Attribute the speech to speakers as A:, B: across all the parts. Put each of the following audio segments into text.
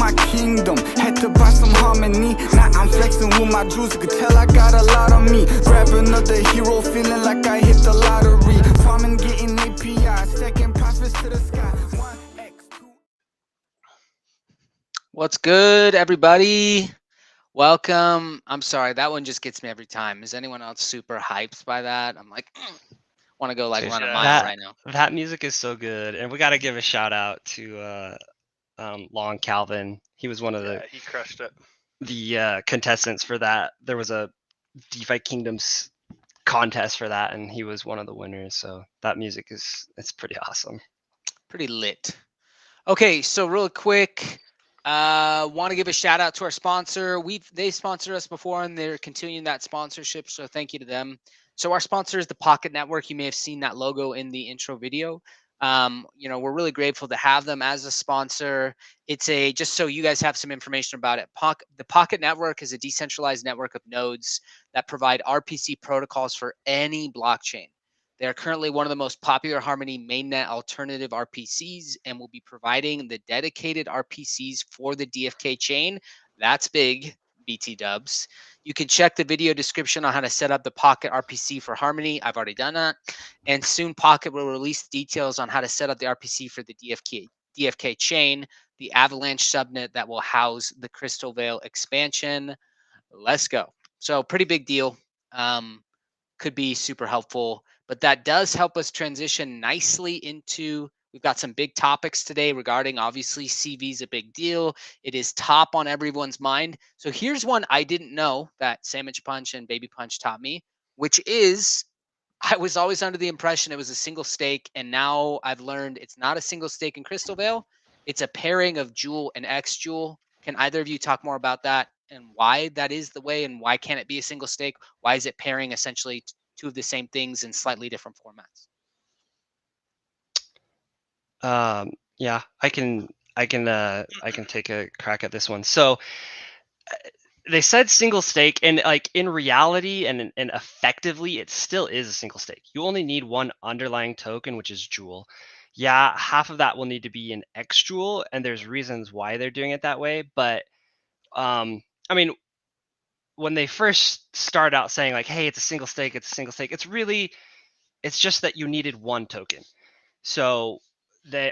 A: my kingdom. Had to buy some harmony. Now I'm flexing with my jewels. You can tell I got a lot on me. Grab another hero, feeling like I hit the lottery. Farming, getting API, stacking profits to the sky. 1x2.
B: What's good, everybody? Welcome. I'm sorry, that one just gets me every time. Is anyone else super hyped by that? I'm like, want to go like run a mile right now.
C: That music is so good, and we got to give a shout out to longcalvin. He was one of
D: he crushed it.
C: the contestants for that. There was a DeFi Kingdoms contest for that, and he was one of the winners. So that music it's pretty awesome.
B: Pretty lit. Okay, so real quick, want to give a shout out to our sponsor. They sponsored us before, and they're continuing that sponsorship. So thank you to them. So our sponsor is the Pocket Network. You may have seen that logo in the intro video. We're really grateful to have them as a sponsor. It's just so you guys have some information about it. The Pocket Network is a decentralized network of nodes that provide RPC protocols for any blockchain. They are currently one of the most popular Harmony mainnet alternative RPCs and will be providing the dedicated RPCs for the DFK chain. That's big, BT dubs. You can check the video description on how to set up the Pocket RPC for Harmony. I've already done that. And soon Pocket will release details on how to set up the RPC for the DFK chain, the Avalanche subnet that will house the Crystalvale expansion. Let's go. So pretty big deal. Could be super helpful, but that does help us transition nicely into, we've got some big topics today regarding, obviously, CV is a big deal. It is top on everyone's mind. So here's one I didn't know that Sandwich Punch and Baby Punch taught me, which is, I was always under the impression it was a single stake, and now I've learned it's not a single stake in Crystalvale. It's a pairing of Jewel and X Jewel. Can either of you talk more about that and why that is the way, and why can't it be a single stake? Why is it pairing essentially two of the same things in slightly different formats?
C: Yeah, I can take a crack at this one. So they said single stake, and like in reality and effectively, it still is a single stake. You only need one underlying token, which is Jewel. Yeah, half of that will need to be an X Jewel, and there's reasons why they're doing it that way. But I mean, when they first start out saying like, hey, it's a single stake, it's just that you needed one token. So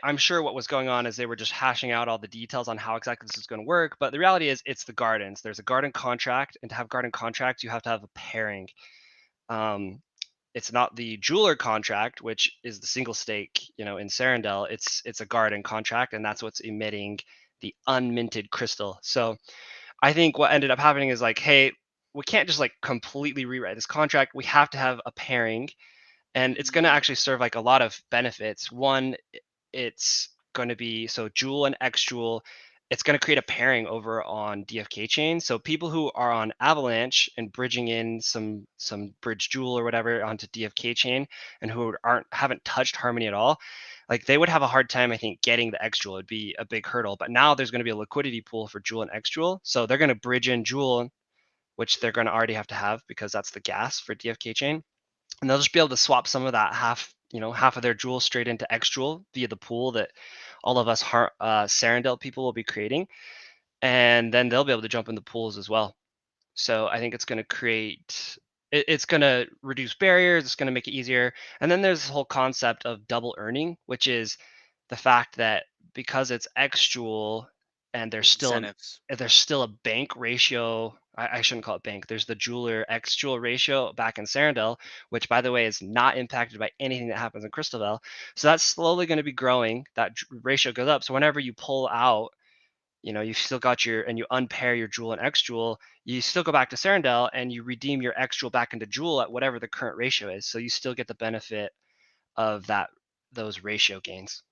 C: I'm sure what was going on is they were just hashing out all the details on how exactly this is going to work. But the reality is it's the gardens. There's a garden contract, and to have garden contracts, you have to have a pairing. It's not the jeweler contract, which is the single stake, in Serendale. It's a garden contract, and that's what's emitting the unminted crystal. So I think what ended up happening is like, hey, we can't just like completely rewrite this contract. We have to have a pairing, and it's going to actually serve like a lot of benefits. One, it's going to be, so Jewel and X Jewel, it's going to create a pairing over on DFK chain. So people who are on Avalanche and bridging in some bridge Jewel or whatever onto DFK chain, and who haven't touched Harmony at all, like they would have a hard time, I think, getting the X Jewel. It'd be a big hurdle. But now there's going to be a liquidity pool for Jewel and X Jewel. So they're going to bridge in Jewel, which they're going to already have to have because that's the gas for DFK chain. And they'll just be able to swap some of that half of their Jewel straight into X Jewel via the pool that all of us Serendale people will be creating. And then they'll be able to jump in the pools as well. So I think it's going to it's going to reduce barriers. It's going to make it easier. And then there's this whole concept of double earning, which is the fact that because it's X Jewel and there's still a bank ratio. I shouldn't call it bank. There's the jeweler X Jewel ratio back in Serendale, which, by the way, is not impacted by anything that happens in Crystalvale. So that's slowly going to be growing. That ratio goes up. So whenever you pull out, you've still got and you unpair your Jewel and X Jewel, you still go back to Serendale and you redeem your X Jewel back into Jewel at whatever the current ratio is. So you still get the benefit of those ratio gains.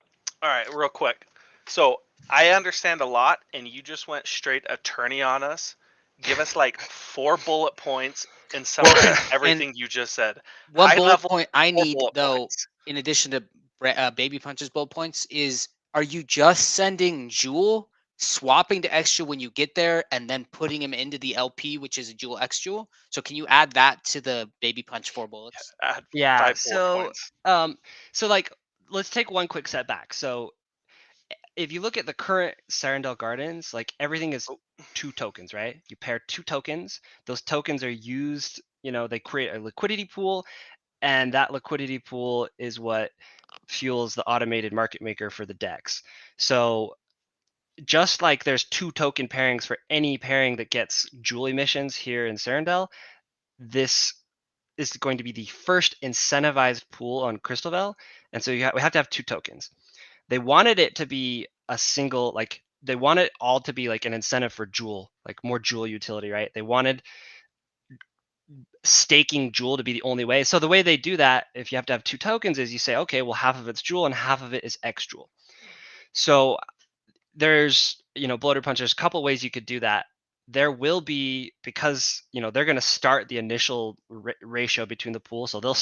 D: All right, real quick. So I understand a lot, and you just went straight attorney on us. Give us like 4 bullet points and summarize everything you just said.
B: One bullet point I need, though, in addition to Baby Punch's bullet points, is, are you just sending Jewel, swapping to X Jewel when you get there, and then putting him into the LP, which is a Jewel X Jewel? So can you add that to the Baby Punch 4 bullets?
C: Yeah. So like, let's take one quick step back. So if you look at the current Serendale Gardens, like everything is
D: Oh.
C: 2 tokens, right? You pair 2 tokens. Those tokens are used, they create a liquidity pool, and that liquidity pool is what fuels the automated market maker for the DEX. So just like there's 2 token pairings for any pairing that gets Joule emissions here in Serendale, this is going to be the first incentivized pool on Crystalvale. And so we have to have 2 tokens. They wanted it to be a single, like they want it all to be like an incentive for Joule, like more Joule utility, right? They wanted staking Joule to be the only way. So the way they do that, if you have to have 2 tokens, is you say, okay, well, half of it's Joule and half of it is X Joule. So there's, Bloater Punch, there's a couple ways you could do that. There will be, because, they're going to start the initial ratio between the pool. So they'll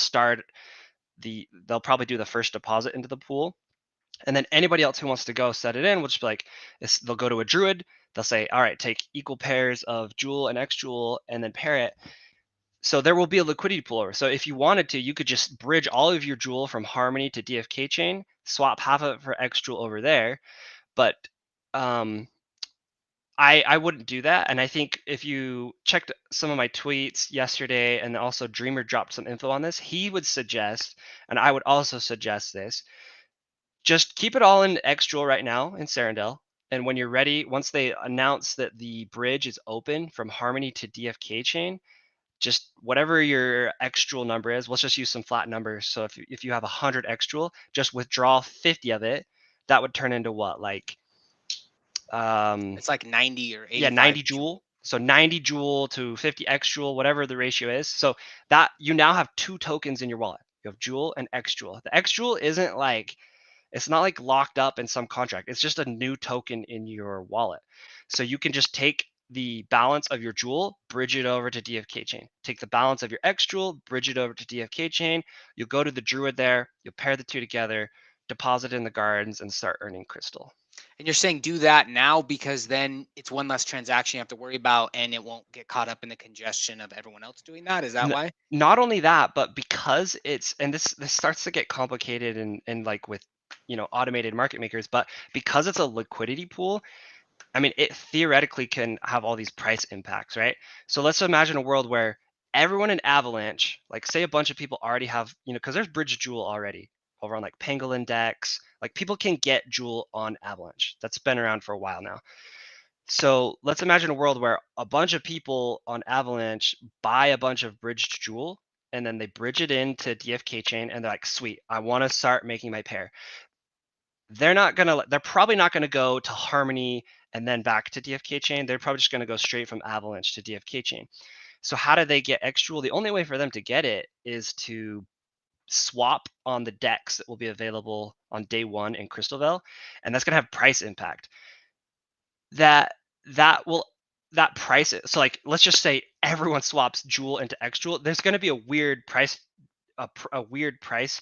C: probably do the first deposit into the pool. And then anybody else who wants to go set it in will just be like, they'll go to a druid. They'll say, all right, take equal pairs of Joule and X Joule and then pair it. So there will be a liquidity pool over. So if you wanted to, you could just bridge all of your Joule from Harmony to DFK chain, swap half of it for X Joule over there. But I wouldn't do that. And I think if you checked some of my tweets yesterday, and also Dreamer dropped some info on this, he would suggest, and I would also suggest this, just keep it all in X Joule right now in Serendale. And when you're ready, once they announce that the bridge is open from Harmony to DFK chain, just whatever your X Joule number is, let's just use some flat numbers. So if you have 100 X Joule, just withdraw 50 of it. That would turn into what? Like,
B: it's like 90 or 80.
C: Yeah, 90 Joule. So 90 Joule to 50 X Joule, whatever the ratio is. So that you now have 2 tokens in your wallet. You have Joule and X Joule. The X Joule isn't like, it's not like locked up in some contract. It's just a new token in your wallet. So you can just take the balance of your Joule, bridge it over to DFK chain. Take the balance of your X Joule, bridge it over to DFK chain. You'll go to the druid there. You'll pair the 2 together, deposit in the gardens, and start earning crystal.
B: And you're saying do that now because then it's one less transaction you have to worry about, and it won't get caught up in the congestion of everyone else doing that. Is that why?
C: Not only that, but because it's, and this starts to get complicated and like with, automated market makers, but because it's a liquidity pool, I mean, it theoretically can have all these price impacts, right? So let's imagine a world where everyone in Avalanche, like say a bunch of people already have, because there's bridge Joule already over on like Pangolin Dex, like people can get Joule on Avalanche. That's been around for a while now. So let's imagine a world where a bunch of people on Avalanche buy a bunch of bridged Joule, and then they bridge it into DFK chain, and they're like, sweet, I want to start making my pair. They're probably not going to go to Harmony and then back to DFK chain. They're probably just going to go straight from Avalanche to DFK chain. So how do they get X Joule? The only way for them to get it is to swap on the DEX that will be available on day 1 in Crystalvale, and that's going to have price impact. That price, so like let's just say everyone swaps Joule into X Joule, there's going to be a weird price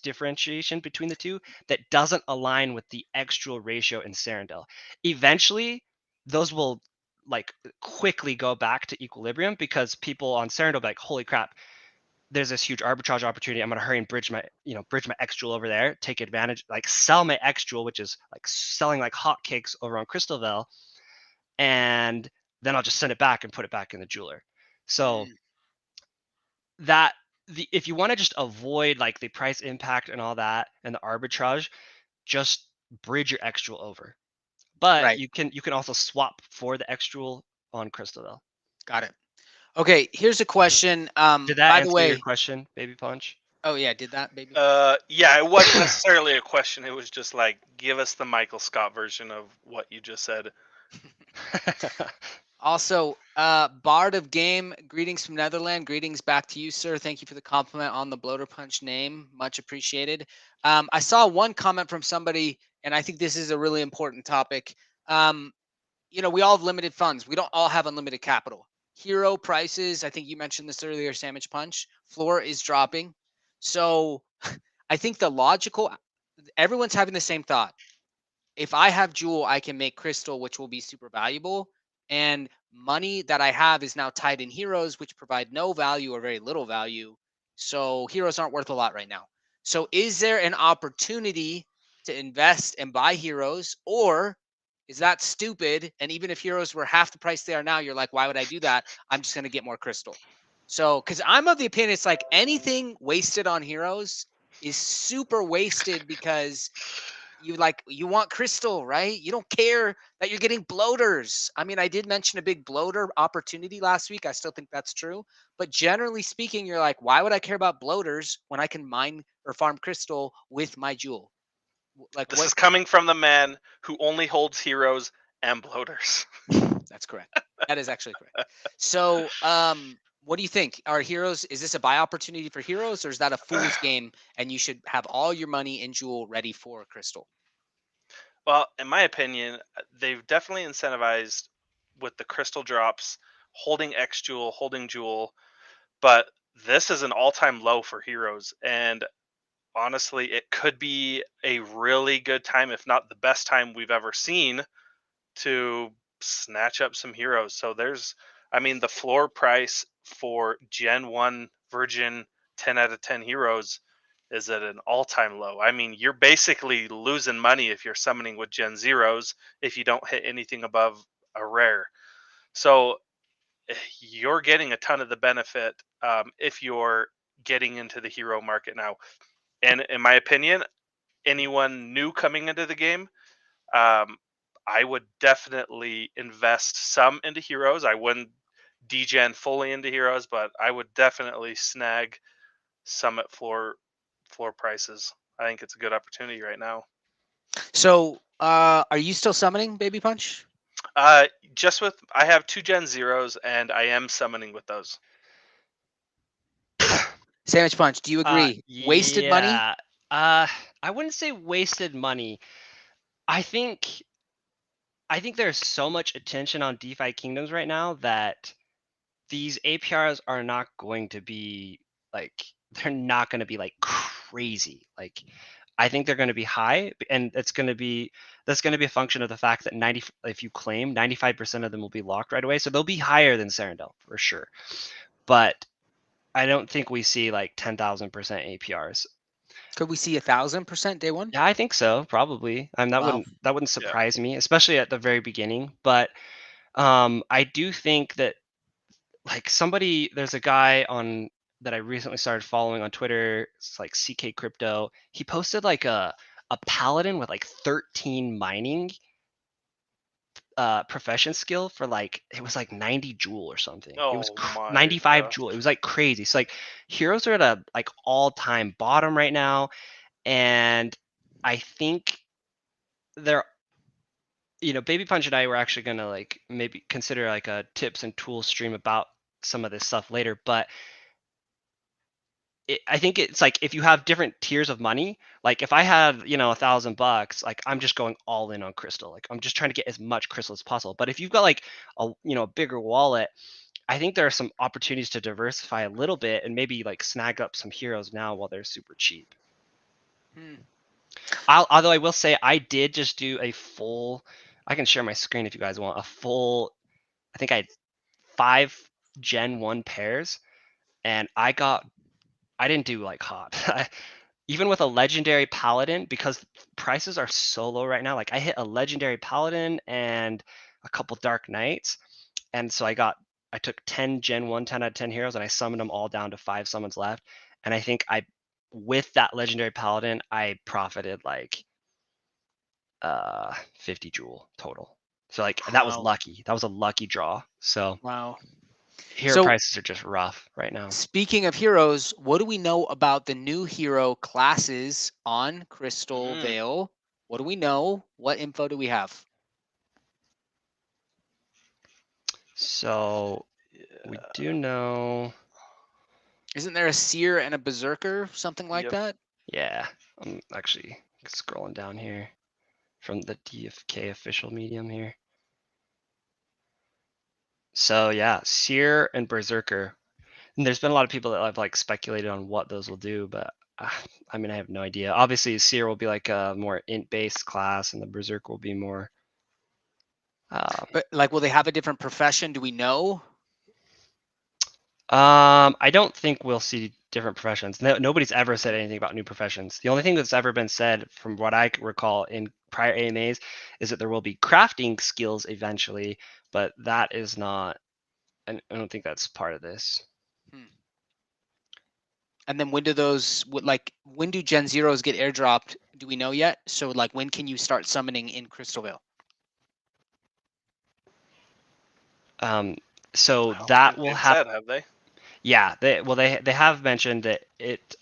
C: differentiation between the 2 that doesn't align with the X Joule ratio in Serendale. Eventually those will like quickly go back to equilibrium, because people on Serendale will be like, holy crap, there's this huge arbitrage opportunity. I'm going to hurry and bridge my X Joule over there, take advantage, like sell my X Joule, which is like selling like hotcakes over on Crystalvale, and then I'll just send it back and put it back in the jeweler. So if you want to just avoid like the price impact and all that and the arbitrage, just bridge your X Joule over. But
B: Right.
C: you can also swap for the X Joule on Crystalvale.
B: Got it. Okay, here's a question.
C: Did that
B: by
C: answer
B: the way,
C: your question, Baby Punch?
B: Oh yeah, did that, baby?
D: Yeah, it wasn't necessarily a question. It was just like, give us the Michael Scott version of what you just said.
B: Also, Bard of Game, greetings from Netherlands. Greetings back to you, sir. Thank you for the compliment on the Bloater Punch name. Much appreciated. I saw one comment from somebody, and I think this is a really important topic. We all have limited funds. We don't all have unlimited capital. Hero prices, I think you mentioned this earlier, Sandwich Punch, floor is dropping. So I think everyone's having the same thought. If I have Joule, I can make crystal, which will be super valuable. And money that I have is now tied in heroes, which provide no value or very little value. So heroes aren't worth a lot right now. So is there an opportunity to invest and buy heroes, or is that stupid? And even if heroes were half the price they are now, you're like, why would I do that? I'm just going to get more crystal. So, because I'm of the opinion, it's like anything wasted on heroes is super wasted because you want crystal, right? You don't care that you're getting bloaters. I mean, I did mention a big bloater opportunity last week. I still think that's true. But generally speaking, you're like, why would I care about bloaters when I can mine or farm crystal with my jewel? Like
D: This
B: what?
D: is coming from the man who only holds heroes and bloaters.
B: That's correct. That is actually correct. So, what do you think? Is this a buy opportunity for heroes, or is that a fool's game and you should have all your money in jewel ready for crystal?
D: Well, in my opinion, they've definitely incentivized with the crystal drops, holding X Jewel, holding Jewel, but this is an all-time low for heroes, and honestly, it could be a really good time, if not the best time we've ever seen, to snatch up some heroes. So I mean, the floor price for Gen 1 Virgin 10 out of 10 heroes is at an all-time low. I mean, you're basically losing money if you're summoning with Gen Zeros if you don't hit anything above a rare. So you're getting a ton of the benefit if you're getting into the hero market now. And in my opinion, anyone new coming into the game, I would definitely invest some into heroes. I wouldn't degen fully into heroes, but I would definitely snag some at floor prices. I think it's a good opportunity right now.
B: So, are you still summoning Baby Punch?
D: I have 2 Gen Zeros and I am summoning with those.
B: Sandwich Punch, do you agree? Wasted money?
C: Yeah. I wouldn't say wasted money. I think there's so much attention on DeFi Kingdoms right now that these APRs are not going to be they're not going to be like crazy. Like, I think they're going to be high, and that's going to be a function of the fact that if you claim 95% of them will be locked right away, so they'll be higher than Serendale for sure. But I don't think we see like 10,000% APRs.
B: Could we see 1,000% day one?
C: Yeah, I think so, probably. That
B: Wow.
C: wouldn't surprise me, especially at the very beginning. But I do think that there's a guy that I recently started following on Twitter. It's like CK Crypto. He posted like a paladin with like 13 mining profession skill for it was like 90 jewel or something. It was 95 jewel. It was like crazy. So like heroes are at a like all-time bottom right now, and I think they're Baby Punch and I were actually gonna like maybe consider like a tips and tools stream about some of this stuff later, but I think it's like if you have different tiers of money, like if I had $1,000, like I'm just going all in on crystal. Like I'm just trying to get as much crystal as possible. But if you've got like a bigger wallet, I think there are some opportunities to diversify a little bit and maybe like snag up some heroes now while they're super cheap. Although I will say I did just do a full. I can share my screen if you guys want a full. I think I had 5 Gen 1 pairs, and I didn't do like hot. Even with a legendary paladin, because prices are so low right now, like I hit a legendary paladin and a couple dark knights, and so I took 10 Gen 1 10 out of 10 heroes and I summoned them all down to 5 summons left, and I think with that legendary paladin I profited like 50 jewel total. So like that was lucky. That was a lucky draw. So
B: wow.
C: Hero prices are just rough right now.
B: Speaking of heroes, what do we know about the new hero classes on Crystalvale? What do we know? What info do we have?
C: So we do know.
B: Isn't there a seer and a berserker, something like that?
C: Yeah, I'm actually scrolling down here from the DFK official medium here. So yeah, seer and berserker. And there's been a lot of people that have like speculated on what those will do, but I mean, I have no idea. Obviously, seer will be like a more int-based class, and the berserker will be more.
B: But like, will they have a different profession? Do we know?
C: I don't think we'll see different professions. Nobody's ever said anything about new professions. The only thing that's ever been said, from what I recall in prior AMAs is that there will be crafting skills eventually, but that is not, I don't think that's part of this.
B: And then when do those, when do Gen Zeros get airdropped? Do we know yet? So like, when can you start summoning in Crystalvale?
C: So
D: I don't
C: that
D: think
C: will
D: they've
C: happen.
D: said, have they?
C: Yeah, they have mentioned that it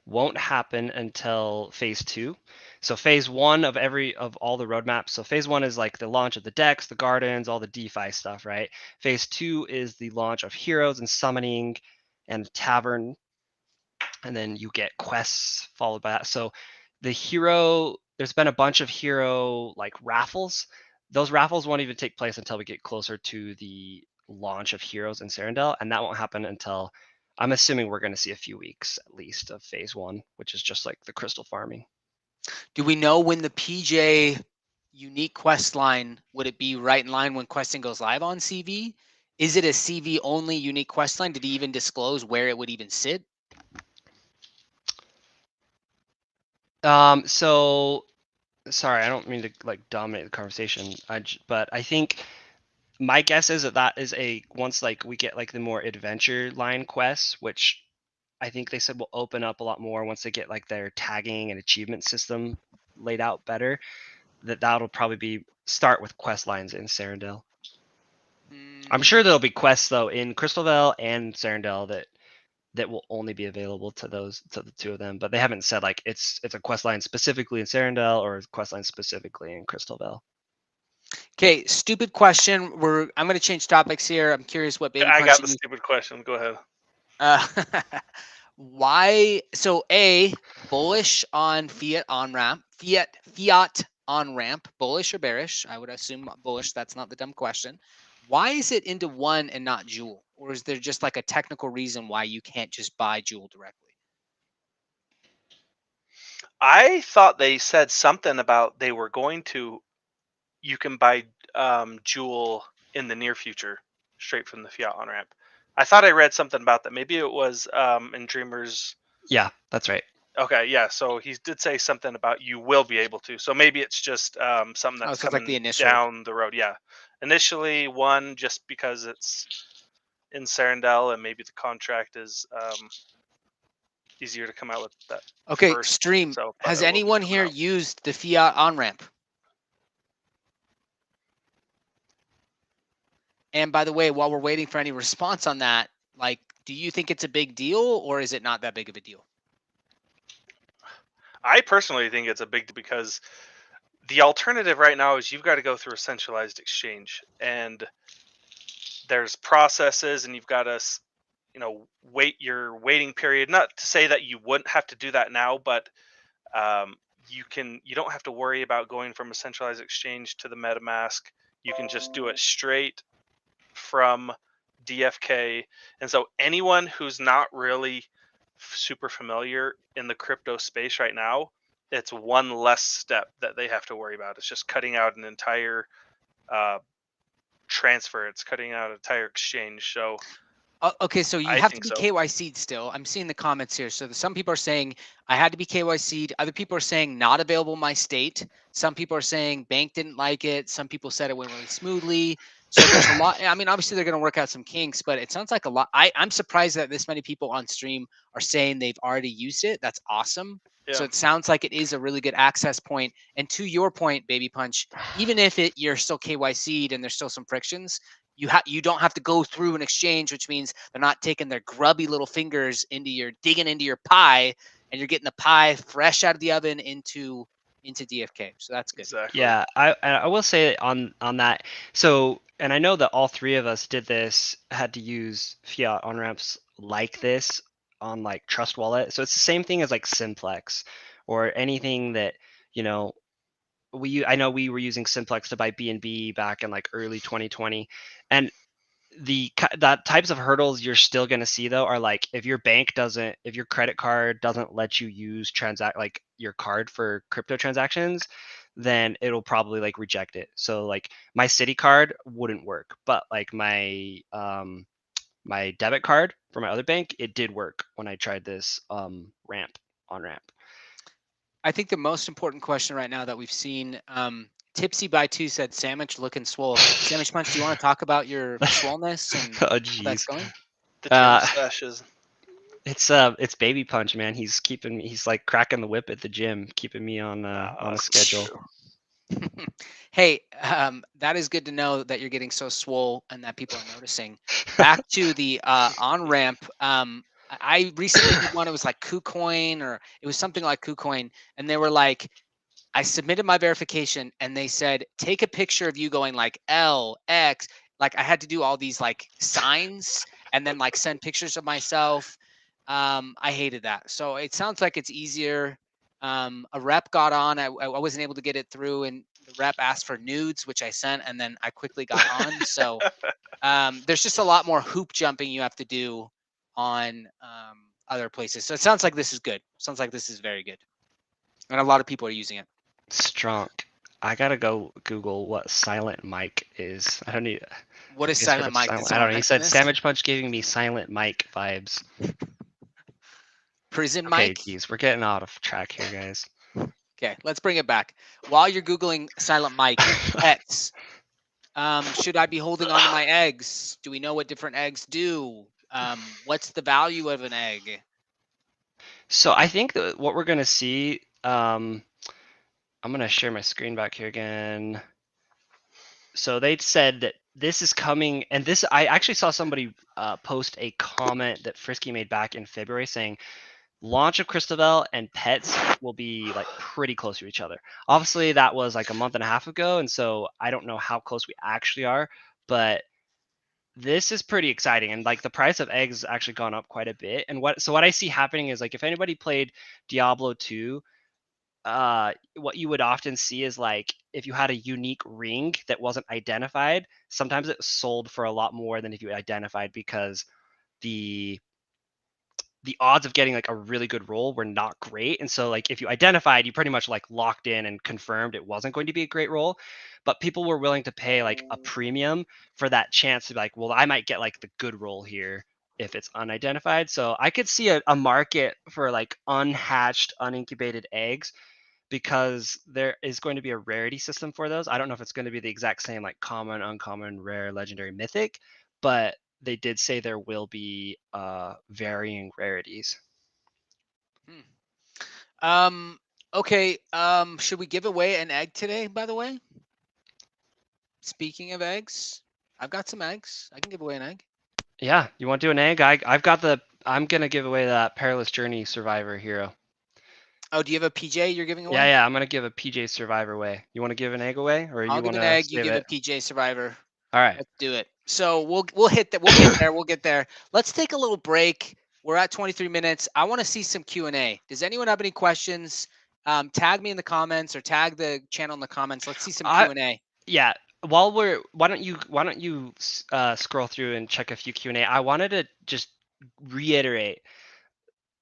C: won't happen until phase 2. So phase 1 of all the roadmaps. So phase 1 is like the launch of the decks, the gardens, all the DeFi stuff, right? Phase 2 is the launch of heroes and summoning and tavern, and then you get quests followed by that. So the hero, there's been a bunch of hero like raffles. Those raffles won't even take place until we get closer to the launch of heroes in Serendale, and that won't happen until, I'm assuming we're going to see a few weeks at least of phase 1, which is just like the crystal farming.
B: Do we know when the PJ unique quest line, would it be right in line when questing goes live on CV? Is it a CV only unique quest line? Did he even disclose where it would even sit?
C: So sorry, I don't mean to like dominate the conversation, but I think my guess is that is once like we get like the more adventure line quests, which I think they said will open up a lot more once they get like their tagging and achievement system laid out better, that'll probably start with quest lines in Serendale. I'm sure there'll be quests though in Crystalvale and Serendale that will only be available to the two of them, but they haven't said like it's a quest line specifically in Serendale or a quest line specifically in Crystalvale.
B: Okay, stupid question. I'm going to change topics here. I'm curious what Baby
D: I
B: Punch
D: got the
B: you-
D: stupid question. Go ahead.
B: why? So A, bullish on Fiat on ramp, Fiat on ramp, bullish or bearish? I would assume bullish. That's not the dumb question. Why is it into one and not Jewel? Or is there just like a technical reason why you can't just buy Jewel directly?
D: I thought they said something about they were going to. You can buy Jewel in the near future, straight from the Fiat on ramp. I thought I read something about that. Maybe it was in Dreamers.
C: Yeah, that's right.
D: Okay, yeah. So he did say something about you will be able to. So maybe it's just something that's
B: so it's like
D: coming
B: the initial.
D: down the road. Yeah, initially one just because it's in Serendale and maybe the contract is easier to come out with that.
B: Okay,
D: first,
B: stream.
D: so, but
B: Has
D: it will be
B: anyone
D: coming
B: here
D: out.
B: used the Fiat on ramp? And by the way, while we're waiting for any response on that, like, do you think it's a big deal or is it not that big of a deal?
D: I personally think it's a big deal because the alternative right now is you've got to go through a centralized exchange, and there's processes, and you've got to, wait your waiting period. Not to say that you wouldn't have to do that now, but you don't have to worry about going from a centralized exchange to the MetaMask. You can just do it straight from DFK. And so anyone who's not really super familiar in the crypto space right now, it's one less step that they have to worry about. It's just cutting out an entire transfer. It's cutting out an entire exchange. So
B: okay, so you
D: I
B: have to
D: think
B: be
D: so.
B: KYC'd still. I'm seeing the comments here. So some people are saying I had to be KYC'd. Other people are saying not available in my state. Some people are saying bank didn't like it. Some people said it went really smoothly. So there's a lot. I mean, obviously they're going to work out some kinks, but it sounds like a lot. I'm surprised that this many people on stream are saying they've already used it. That's awesome.
D: Yeah.
B: So it sounds like it is a really good access point. And to your point, Baby Punch, even if you're still KYC'd and there's still some frictions, you don't have to go through an exchange, which means they're not taking their grubby little fingers digging into your pie, and you're getting the pie fresh out of the oven into DFK. So that's good.
D: Exactly.
C: Yeah, I will say on that. So, and I know that all three of us had to use Fiat on ramps like this on like Trust Wallet. So it's the same thing as like Simplex or anything that, I know we were using Simplex to buy BNB back in like early 2020, and that types of hurdles you're still going to see though are like if your credit card doesn't let you use like your card for crypto transactions, then it'll probably like reject it. So like my Citi card wouldn't work, but like my my debit card for my other bank, it did work when I tried this on ramp.
B: I think the most important question right now that we've seen, Tipsy by 2 said, Sandwich looking swole. Sandwich Punch, do you want to talk about your swollenness and
C: Oh
B: how that's
C: jeez.
B: going?
D: The gym
C: Uh,
D: sessions.
C: It's Baby Punch, man. He's keeping me. He's like cracking the whip at the gym, keeping me on a schedule.
B: Hey, that is good to know that you're getting so swole and that people are noticing. Back to the on ramp. I recently did one. It was like KuCoin, or it was something like KuCoin, and they were like, I submitted my verification, and they said, take a picture of you going like L X. Like I had to do all these like signs and then like send pictures of myself. I hated that. So it sounds like it's easier. A rep got on. I wasn't able to get it through, and the rep asked for nudes, which I sent, and then I quickly got on. So there's just a lot more hoop jumping you have to do on other places. So it sounds like this is good. Sounds like this is very good, and a lot of people are using it.
C: Strong. I gotta go Google what silent mic is. I don't need.
B: What is
C: I guess heard
B: silent
C: of
B: mic? Did
C: I don't
B: someone
C: know. He
B: mention
C: said
B: this?
C: Sandwich Punch giving me silent mic vibes.
B: Prison
C: Okay,
B: mic.
C: geez, we're getting out of track here, guys.
B: Okay, let's bring it back. While you're Googling silent mic, pets, should I be holding on to my eggs? Do we know what different eggs do? What's the value of an egg?
C: So I think that what we're gonna see. I'm gonna share my screen back here again. So they said that this is coming, and this I actually saw somebody post a comment that Frisky made back in February saying launch of Crystalvale and pets will be like pretty close to each other. Obviously, that was like a month and a half ago, and so I don't know how close we actually are, but this is pretty exciting. And like the price of eggs actually gone up quite a bit. And what I see happening is like if anybody played Diablo 2, what you would often see is like if you had a unique ring that wasn't identified, sometimes it sold for a lot more than if you identified, because the odds of getting like a really good roll were not great. And so like if you identified, you pretty much like locked in and confirmed it wasn't going to be a great roll. But people were willing to pay like a premium for that chance to be like, well, I might get like the good roll here if it's unidentified. So I could see a market for like unhatched, unincubated eggs, because there is going to be a rarity system for those. I don't know if it's going to be the exact same like common, uncommon, rare, legendary, mythic, but they did say there will be varying rarities.
B: Okay. Should we give away an egg today, by the way? Speaking of eggs, I've got some eggs. I can give away an egg.
C: Yeah, you want to do an egg? I'm gonna give away that Perilous Journey Survivor hero.
B: Oh, do you have a PJ you're giving away?
C: Yeah, I'm gonna give a PJ Survivor away. You want to give an egg away, or
B: I'll
C: you
B: give
C: want
B: an
C: to
B: egg. You
C: save
B: give
C: it?
B: a PJ Survivor.
C: All right.
B: Let's do it. So we'll hit that. We'll get there. We'll get there. Let's take a little break. We're at 23 minutes. I want to see some Q&A. Does anyone have any questions? Tag me in the comments or tag the channel in the comments. Let's see some Q&A.
C: Yeah. Why don't you scroll through and check a few Q&A? I wanted to just reiterate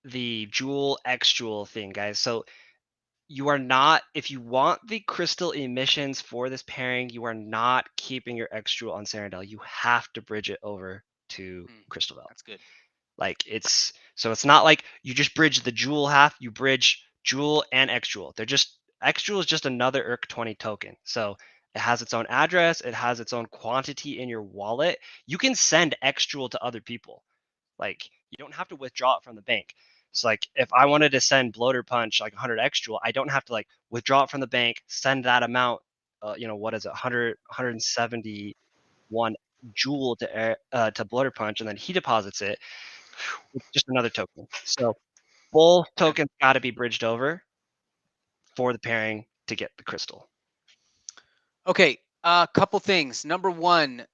C: the Jewel X Jewel thing, guys. So you are not, if you want the crystal emissions for this pairing, you are not keeping your X Jewel on Serendale. You have to bridge it over to Crystalvale.
B: That's good.
C: Like it's not like you just bridge the Jewel half, you bridge Jewel and X Jewel. They're just, X Jewel is just another ERC20 token. So it has its own address, it has its own quantity in your wallet. You can send X Jewel to other people. Like you don't have to withdraw it from the bank. So like if I wanted to send Bloater Punch like 100 X Jewel, I don't have to like withdraw it from the bank, send that amount, what is it, 171 Jewel to Bloater Punch, and then he deposits it. It's just another token. So both tokens got to be bridged over for the pairing to get the crystal.
B: Okay, a couple things. Number one,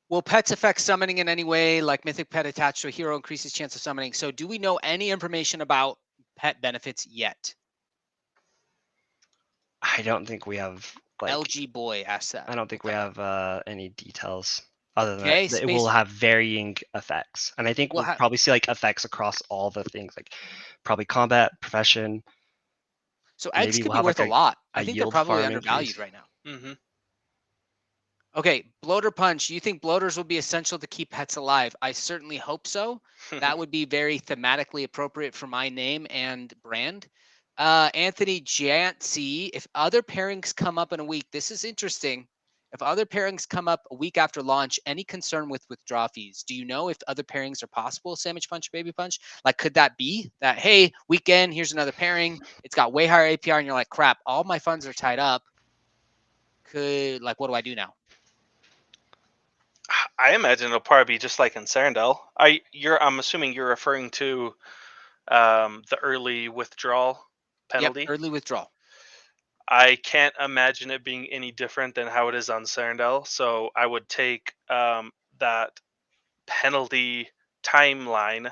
B: will pets affect summoning in any way? Like mythic pet attached to a hero increases chance of summoning. So do we know any information about pet benefits yet?
C: I don't think we have like
B: LG Boy asked that.
C: I don't think we have any details other than
B: Okay,
C: that it will have varying effects. And I think we'll probably see like effects across all the things, like probably combat, profession.
B: So eggs could be worth a lot. I think they're probably undervalued right now.
D: Mm-hmm.
B: Okay, bloater punch. You think bloaters will be essential to keep pets alive? I certainly hope so. That would be very thematically appropriate for my name and brand. Anthony Jancy, if other pairings come up in a week, this is interesting. If other pairings come up a week after launch, any concern with withdrawal fees? Do you know if other pairings are possible? Sandwich punch, baby punch. Like, could that be that? Hey, weekend, here's another pairing. It's got way higher APR, and you're like, crap, all my funds are tied up. What do I do now?
D: I imagine it'll probably be just like in Serendale. I'm assuming you're referring to the early withdrawal penalty.
B: Yep, early withdrawal.
D: I can't imagine it being any different than how it is on Serendale. So I would take that penalty timeline,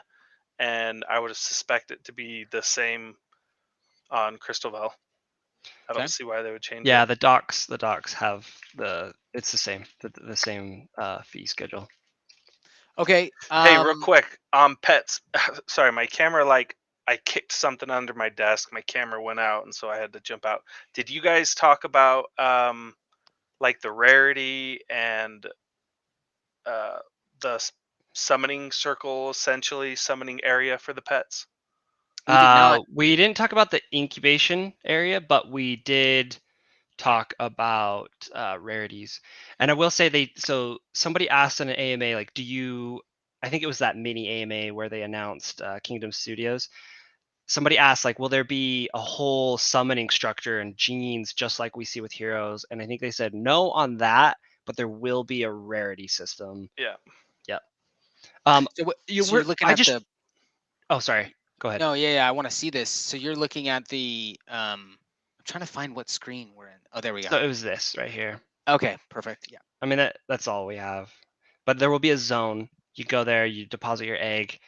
D: and I would suspect it to be the same on Crystalvale. I don't
B: Okay.
D: see why they would change
C: Yeah,
D: it.
C: the docs have it's the same fee schedule.
B: Okay.
D: Hey, real quick, pets. Sorry, my camera, I kicked something under my desk. My camera went out, and so I had to jump out. Did you guys talk about like the rarity and the summoning circle, essentially summoning area for the pets?
B: We did not.
C: We didn't talk about the incubation area, but we did talk about rarities. And I will say somebody asked in an AMA, like, I think it was that mini AMA where they announced Kingdom Studios. Somebody asked, like, will there be a whole summoning structure and genes just like we see with heroes? And I think they said no on that, but there will be a rarity system.
D: Yeah.
C: Yep.
B: So you're looking at the.
C: Oh, sorry. Go ahead.
B: No, yeah, I want to see this. So you're looking at the. I'm trying to find what screen we're in. Oh, there we go.
C: So it was this right here.
B: Okay, perfect. Yeah.
C: I mean, that's all we have. But there will be a zone. You go there, you deposit your egg,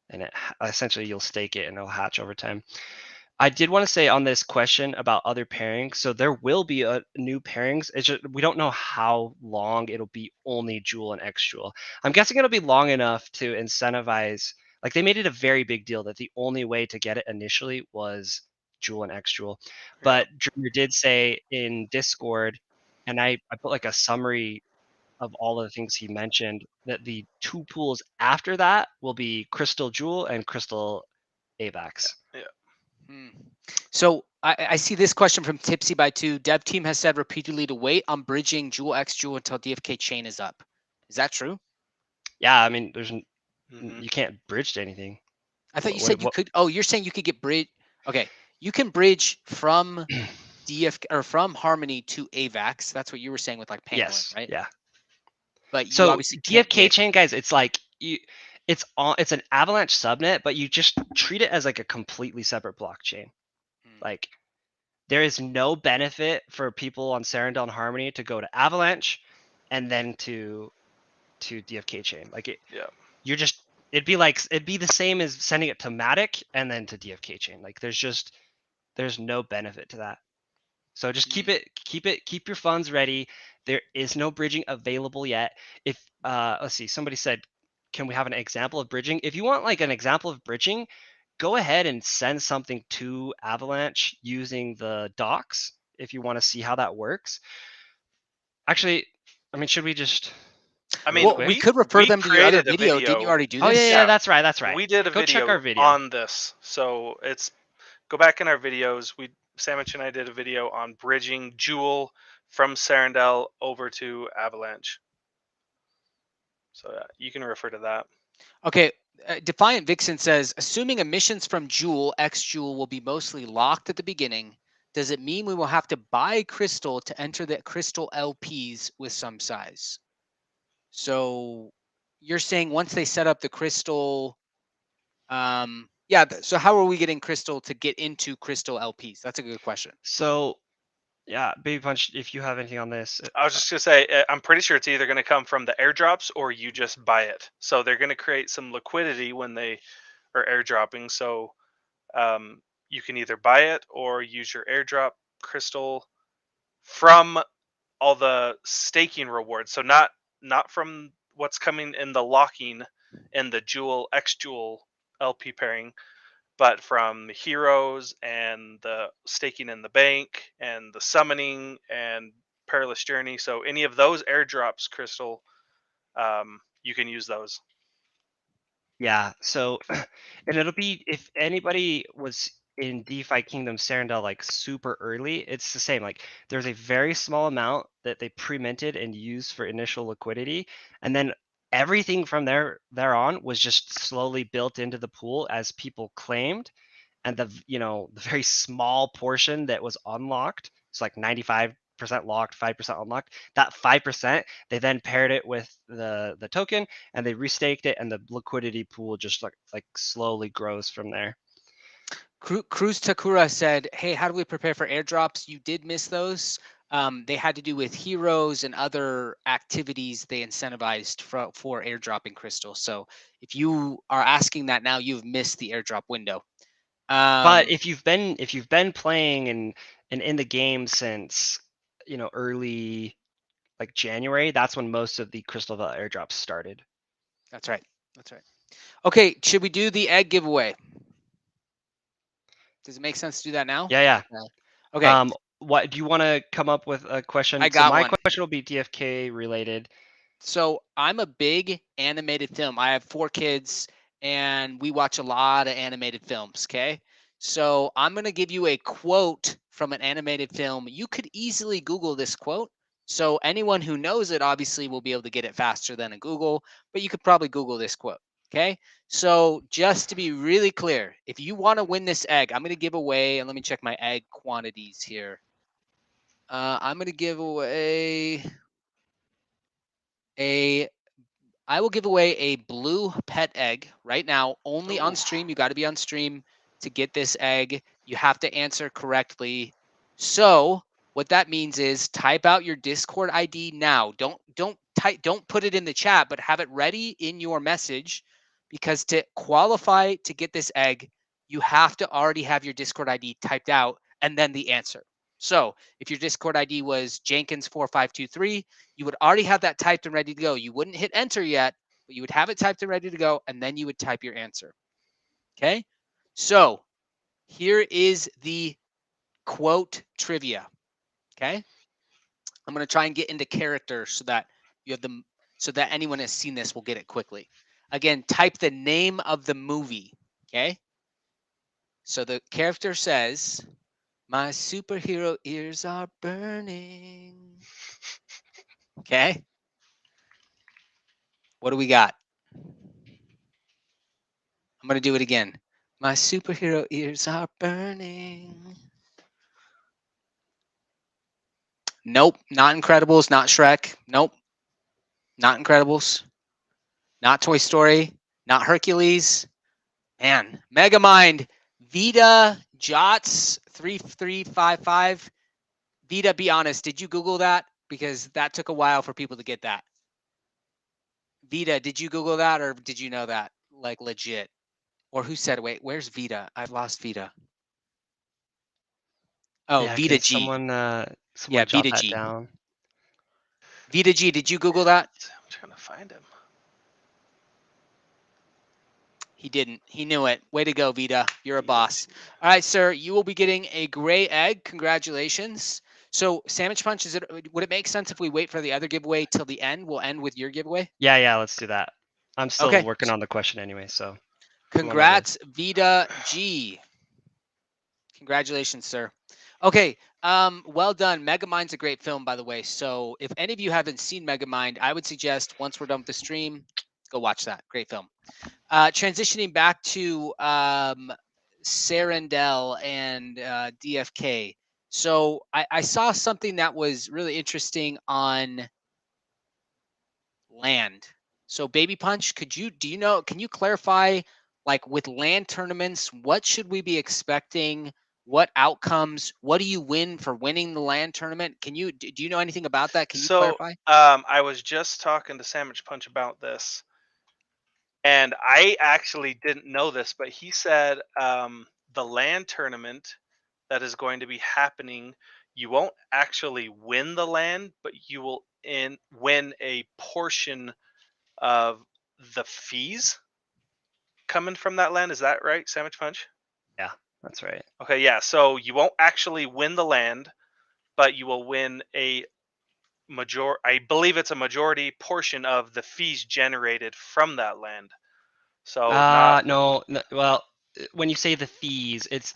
C: and essentially you'll stake it and it'll hatch over time. I did want to say on this question about other pairings. So there will be a new pairings. It's just we don't know how long it'll be only Jewel and X Jewel. I'm guessing it'll be long enough to incentivize. Like, they made it a very big deal that the only way to get it initially was Jewel and X Jewel. But Dreamer did say in Discord, and I put like a summary of all of the things he mentioned, that the two pools after that will be Crystal Jewel and Crystal AVAX.
B: Yeah. So I see this question from Tipsy by 2. Dev team has said repeatedly to wait on bridging Jewel X Jewel until DFK chain is up. Is that true?
C: Yeah, I mean, you can't bridge to anything.
B: I thought you said you could. Oh, you're saying you could get bridge. Okay, you can bridge from DFK or from Harmony to AVAX. That's what you were saying with like Pangolin,
C: yes,
B: right?
C: Yeah.
B: But you
C: So
B: obviously
C: DFK chain, guys, it's like it's an Avalanche subnet, but you just treat it as like a completely separate blockchain. Like, there is no benefit for people on Serendale and Harmony to go to Avalanche and then to DFK chain. Like, it'd be the same as sending it to Matic and then to DFK chain. Like, there's no benefit to that. So just keep your funds ready. There is no bridging available yet. If let's see, somebody said, can we have an example of bridging? If you want like an example of bridging, go ahead and send something to Avalanche using the docs if you want to see how that works. Actually, I mean, should we just?
D: I mean,
B: we could refer them to your other video. Didn't you already do this?
C: Oh yeah, that's right.
D: We did a
C: check our video
D: on this. So go back in our videos. Sandwich and I did a video on bridging Jewel from Serendale over to Avalanche. So you can refer to that.
B: Okay. Defiant Vixen says, assuming emissions from Jewel, X Jewel will be mostly locked at the beginning, does it mean we will have to buy Crystal to enter the Crystal LPs with some size? So you're saying once they set up the Crystal, so how are we getting Crystal to get into Crystal LPs? That's a good question.
C: So, yeah, Baby Punch, if you have anything on this.
D: I was just going to say, I'm pretty sure it's either going to come from the airdrops or you just buy it. So they're going to create some liquidity when they are airdropping. So you can either buy it or use your airdrop Crystal from all the staking rewards. So not from what's coming in the locking in the Jewel X Jewel LP pairing, but from the heroes and the staking in the bank and the summoning and Perilous Journey. So any of those airdrops, Crystal, you can use those.
C: Yeah. So, and it'll be if anybody was in DeFi Kingdom Serendale like super early, it's the same. Like there's a very small amount that they pre-minted and used for initial liquidity, and then everything from there on was just slowly built into the pool as people claimed, and the the very small portion that was unlocked, it's like 95% locked, 5% unlocked. That 5%, they then paired it with the token and they restaked it, and the liquidity pool just like slowly grows from there.
B: Cruz Takura said, "Hey, how do we prepare for airdrops? You did miss those. They had to do with heroes and other activities they incentivized for airdropping crystal. So if you are asking that now, you've missed the airdrop window.
C: But if you've been playing and in the game since early like January, that's when most of the Crystalvale airdrops started.
B: That's right. That's right. Okay, should we do the egg giveaway? Does it make sense to do that now?
C: Yeah.
B: Okay.
C: What do you want to come up with a question?
B: I got
C: my
B: one.
C: question will be DFK related.
B: So I'm a big animated film. I have 4 kids and we watch a lot of animated films. Okay. So I'm going to give you a quote from an animated film. You could easily Google this quote. So anyone who knows it obviously will be able to get it faster than a Google, but you could probably Google this quote. Okay. So just to be really clear, if you want to win this egg, I'm going to give away, and let me check my egg quantities here. I'm going to give away I will give away a blue pet egg right now, only on stream. You got to be on stream to get this egg. You have to answer correctly. So what that means is type out your Discord ID now. Don't put it in the chat, but have it ready in your message, because to qualify to get this egg, you have to already have your Discord ID typed out and then the answer. So if your Discord ID was Jenkins4523, you would already have that typed and ready to go. You wouldn't hit enter yet, but you would have it typed and ready to go, and then you would type your answer. Okay? So here is the quote trivia. Okay? I'm going to try and get into character so that you have them, so that anyone has seen this will get it quickly. Again, type the name of the movie. Okay? So the character says, "My superhero ears are burning." Okay? What do we got? I'm going to do it again. "My superhero ears are burning." Nope. Not Incredibles. Not Shrek. Nope. Not Incredibles. Not Toy Story. Not Hercules. Man. Megamind. Vita Jots 3355. Vita, be honest. Did you Google that? Because that took a while for people to get that. Vita, did you Google that, or did you know that? Like legit. Or who said, wait, where's Vita? I've lost Vita. Oh,
C: Yeah,
B: Vita
C: can
B: G.
C: someone jot
B: Vita
C: that
B: G.
C: down?
B: Vita G, did you Google that?
D: I'm trying to find him.
B: He didn't. He knew it. Way to go, Vita. You're a boss. All right, sir. You will be getting a gray egg. Congratulations. So, Sandwich Punch, would it make sense if we wait for the other giveaway till the end? We'll end with your giveaway.
C: Yeah, let's do that. I'm still
B: Okay.
C: working on the question anyway, so.
B: Congrats, Vita G. Congratulations, sir. Okay. Well done. Megamind's a great film, by the way. So if any of you haven't seen Megamind, I would suggest once we're done with the stream, go watch that. Great film. Transitioning back to Serendale and DFK. So I saw something that was really interesting on land. So Baby Punch, can you clarify, like with land tournaments, what should we be expecting? What outcomes? What do you win for winning the land tournament? Do you know anything about that? Can you clarify?
D: I was just talking to Sandwich Punch about this, and I actually didn't know this, but he said the land tournament that is going to be happening, you won't actually win the land, but you will win a portion of the fees coming from that land. Is that right, Sandwich Punch?
C: Yeah, that's right.
D: Okay, yeah. So you won't actually win the land, but you will win a I believe it's a majority portion of the fees generated from that land. So not
C: no, well, when you say the fees, it's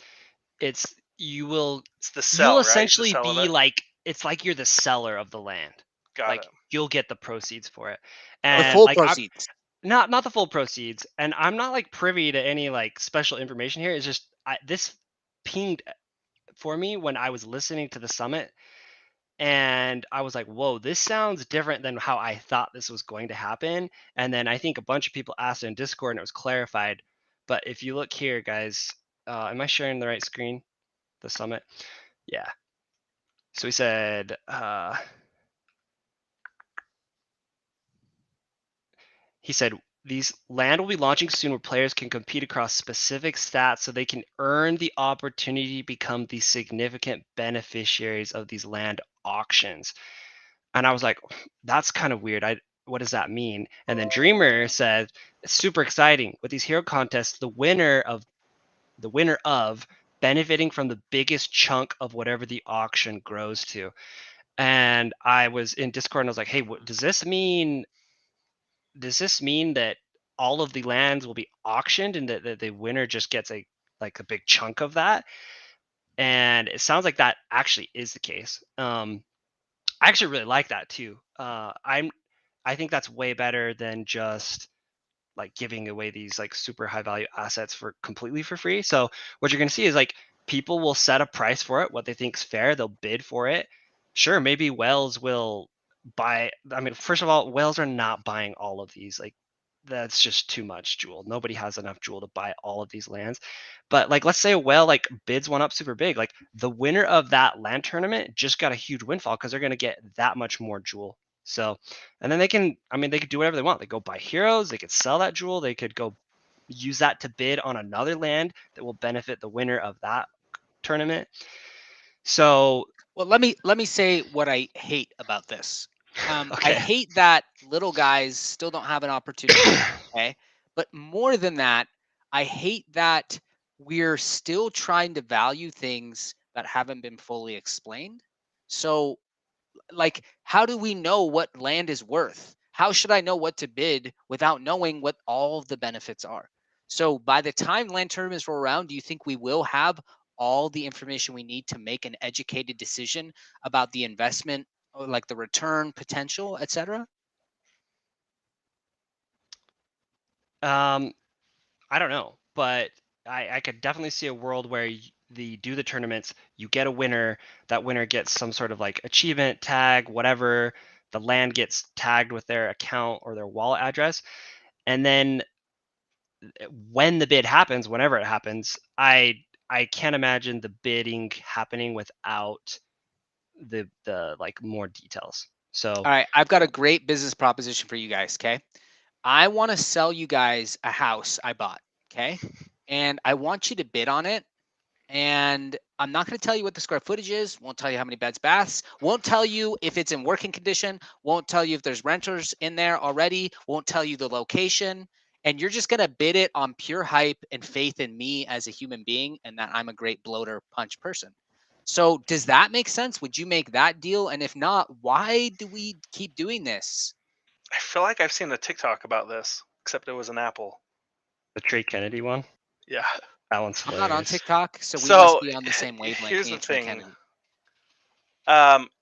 C: you'll
D: the sell, right? The
C: essentially
D: sell of
C: be
D: it?
C: like, it's like you're the seller of the land.
D: Got
C: Like
D: it.
C: you'll get the proceeds for it.
B: The
C: And
B: full
C: like
B: proceeds.
C: not the full proceeds. And I'm not like privy to any like special information here. It's just this pinged for me when I was listening to the summit. And I was like, whoa, this sounds different than how I thought this was going to happen. And then I think a bunch of people asked in Discord and it was clarified. But if you look here, guys, am I sharing the right screen? The summit? Yeah. So he said, these land will be launching soon where players can compete across specific stats so they can earn the opportunity to become the significant beneficiaries of these land auctions. And I was like, that's kind of weird. What does that mean? And then Dreamer said, it's super exciting. With these hero contests, the winner of benefiting from the biggest chunk of whatever the auction grows to. And I was in Discord and I was like, hey, what does this mean? Does this mean that all of the lands will be auctioned and that the winner just gets a big chunk of that? And it sounds like that actually is the case. I actually really like that too. I think that's way better than just like giving away these like super high value assets for completely for free. So what you're going to see is like people will set a price for it, what they think is fair. They'll bid for it. Sure, maybe whales will buy. I mean, first of all, whales are not buying all of these. Like that's just too much jewel. Nobody has enough jewel to buy all of these lands. But like, let's say a whale like bids one up super big. Like the winner of that land tournament just got a huge windfall because they're going to get that much more jewel. So, and then they could do whatever they want. They go buy heroes, they could sell that jewel, they could go use that to bid on another land that will benefit the winner of that tournament. So,
B: well, let me say what I hate about this. I
C: okay.
B: hate that little guys still don't have an opportunity. Okay. But more than that, I hate that we're still trying to value things that haven't been fully explained. So, like, how do we know what land is worth? How should I know what to bid without knowing what all of the benefits are? So, by the time land tournaments roll around, do you think we will have all the information we need to make an educated decision about the investment, or like the return potential, etc.?
C: I don't know, but I could definitely see a world where do the tournaments, you get a winner, that winner gets some sort of like achievement tag, whatever, the land gets tagged with their account or their wallet address. And then when the bid happens, whenever it happens, I can't imagine the bidding happening without the like more details. So
B: All right, I've got a great business proposition for you guys, okay? I want to sell you guys a house I bought, okay? And I want you to bid on it. And I'm not going to tell you what the square footage is, won't tell you how many beds, baths, won't tell you if it's in working condition, won't tell you if there's renters in there already, won't tell you the location. And you're just going to bid it on pure hype and faith in me as a human being and that I'm a great bloater punch person. So does that make sense? Would you make that deal? And if not, why do we keep doing this?
D: I feel like I've seen a TikTok about this, except it was an apple.
C: the Trey Kennedy one,
D: Yeah.
C: that one's
B: I'm not on
C: hilarious.
B: TikTok, so we
D: So,
B: must be on the same wavelength.
D: here's
B: me
D: the
B: and Trey
D: thing.
B: Kennedy.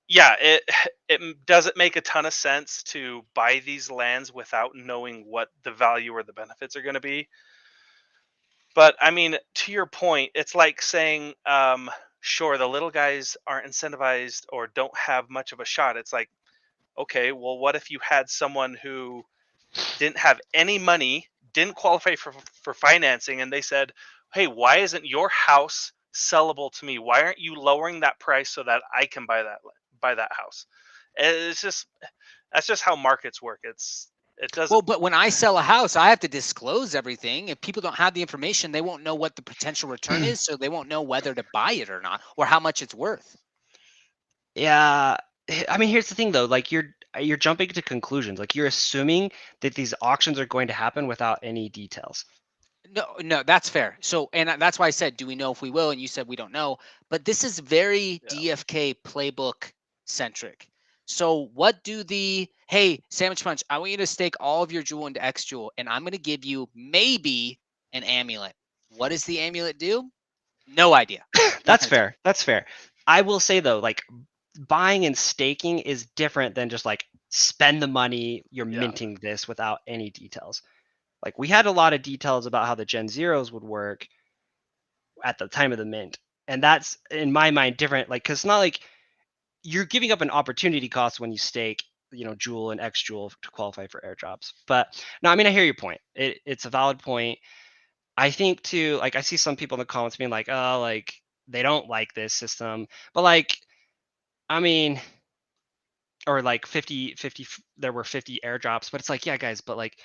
D: Yeah, it doesn't make a ton of sense to buy these lands without knowing what the value or the benefits are going to be. But I mean, to your point, it's like saying, sure, the little guys aren't incentivized or don't have much of a shot. It's like, okay, well, what if you had someone who didn't have any money, didn't qualify for financing, and they said, hey, why isn't your house sellable to me? Why aren't you lowering that price so that I can buy that house? That's just how markets work. It doesn't.
B: Well, but when I sell a house, I have to disclose everything. If people don't have the information, they won't know what the potential return is, so they won't know whether to buy it or not, or how much it's worth.
C: Yeah, I mean, here's the thing though, like you're jumping to conclusions. Like you're assuming that these auctions are going to happen without any details.
B: No, that's fair. So, and that's why I said, do we know if we will? And you said we don't know. But this is very DFK playbook centric. So what do hey, Sandwich Punch, I want you to stake all of your jewel into X jewel, and I'm going to give you maybe an amulet. What does the amulet do? No idea.
C: That's fair. That's fair. I will say though, like buying and staking is different than just like spend the money, you're minting this without any details. Like we had a lot of details about how the Gen Zeros would work at the time of the mint. And that's in my mind different. Like, cause it's not like you're giving up an opportunity cost when you stake, you know, Jewel and X Jewel to qualify for airdrops. But no, I mean, I hear your point. It's a valid point. I think too, like I see some people in the comments being like, oh, like they don't like this system, but like, I mean, or like 50, there were 50 airdrops, but it's like, yeah, guys, but like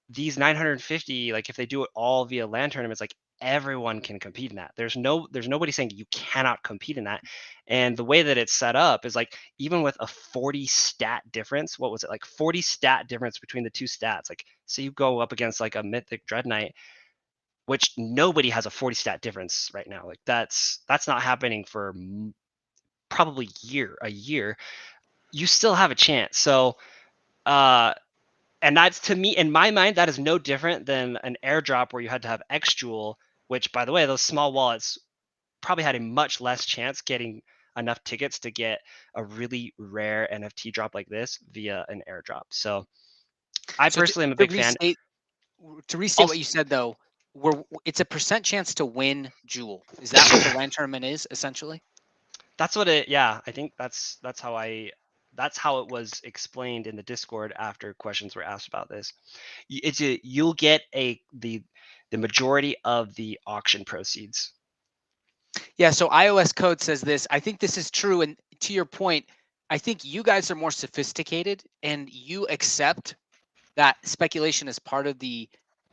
C: these 950, like if they do it all via LAN tournaments, like everyone can compete in that. There's nobody saying you cannot compete in that. And the way that it's set up is like, even with a 40 stat difference, what was it, like 40 stat difference between the two stats? Like, so you go up against like a Mythic Dread Knight, which nobody has a 40 stat difference right now. Like that's not happening for probably a year. You still have a chance. So, and that's, to me, in my mind, that is no different than an airdrop where you had to have X Jewel, which, by the way, those small wallets probably had a much less chance getting enough tickets to get a really rare NFT drop like this via an airdrop. So I personally am a big fan.
B: To restate what you said though, it's a percent chance to win Jewel. Is that what the LAN tournament is essentially?
C: That's what it. Yeah, I think that's how it was explained in the Discord after questions were asked about this. You'll get the majority of the auction proceeds.
B: Yeah, so iOS code says this. I think this is true, and to your point, I think you guys are more sophisticated and you accept that speculation is part of the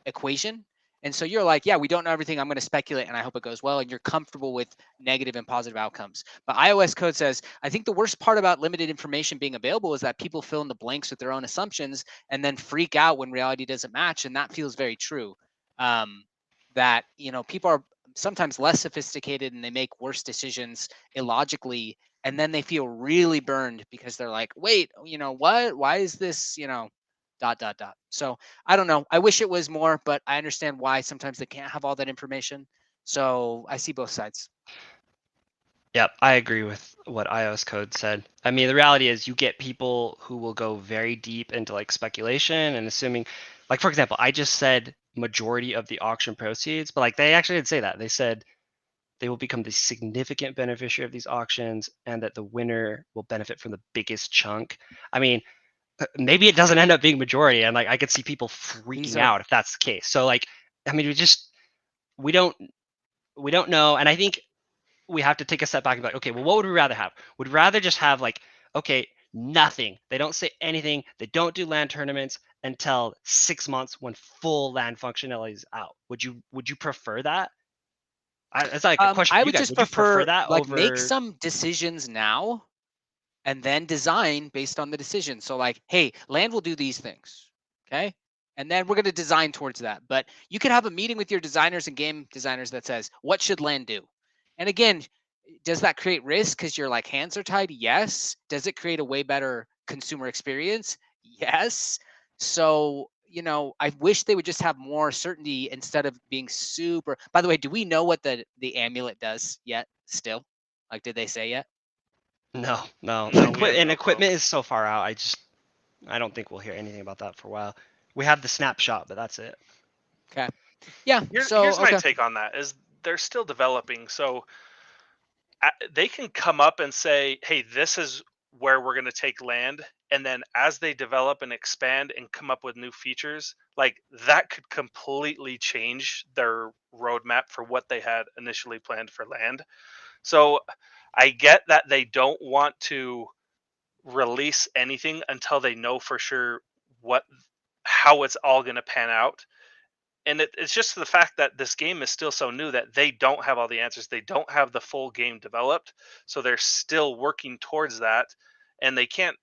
B: equation. And so you're like, yeah, we don't know everything. I'm going to speculate and I hope it goes well. And you're comfortable with negative and positive outcomes. But iOS code says, I think the worst part about limited information being available is that people fill in the blanks with their own assumptions and then freak out when reality doesn't match. And that feels very true. That, people are sometimes less sophisticated and they make worse decisions illogically. And then they feel really burned because they're like, wait, what? Why is this, dot. So I don't know. I wish it was more, but I understand why sometimes they can't have all that information. So I see both sides.
C: Yep, I agree with what iOS code said. I mean, the reality is you get people who will go very deep into like speculation and assuming, like, for example, I just said majority of the auction proceeds, but like they actually didn't say that. They said they will become the significant beneficiary of these auctions and that the winner will benefit from the biggest chunk. I mean, maybe it doesn't end up being majority, and like I could see people freaking out if that's the case. So like, I mean, we don't know, and I think we have to take a step back and be like, okay, well, what would we rather have? Would rather just have like, okay, nothing. They don't say anything. They don't do LAN tournaments until 6 months when full LAN functionality is out. Would you prefer that? It's like a question for
B: I
C: you
B: would
C: guys.
B: just
C: Would you prefer that
B: like
C: over...
B: make some decisions now and then design based on the decision. So like, hey, land will do these things. Okay. And then we're going to design towards that. But you could have a meeting with your designers and game designers that says, what should land do? And again, does that create risk because your like hands are tied? Yes. Does it create a way better consumer experience? Yes. So, I wish they would just have more certainty instead of being super. By the way, do we know what the amulet does yet still? Like, did they say yet?
C: No.
D: No
C: Equipment is so far out. I don't think we'll hear anything about that for a while. We have the snapshot, but that's it.
B: Okay. Yeah.
D: Here's my take on that is they're still developing. So they can come up and say, hey, this is where we're going to take land. And then as they develop and expand and come up with new features, like that could completely change their roadmap for what they had initially planned for land. So I get that they don't want to release anything until they know for sure how it's all going to pan out. And it's just the fact that this game is still so new that they don't have all the answers. They don't have the full game developed, so they're still working towards that. And they can't.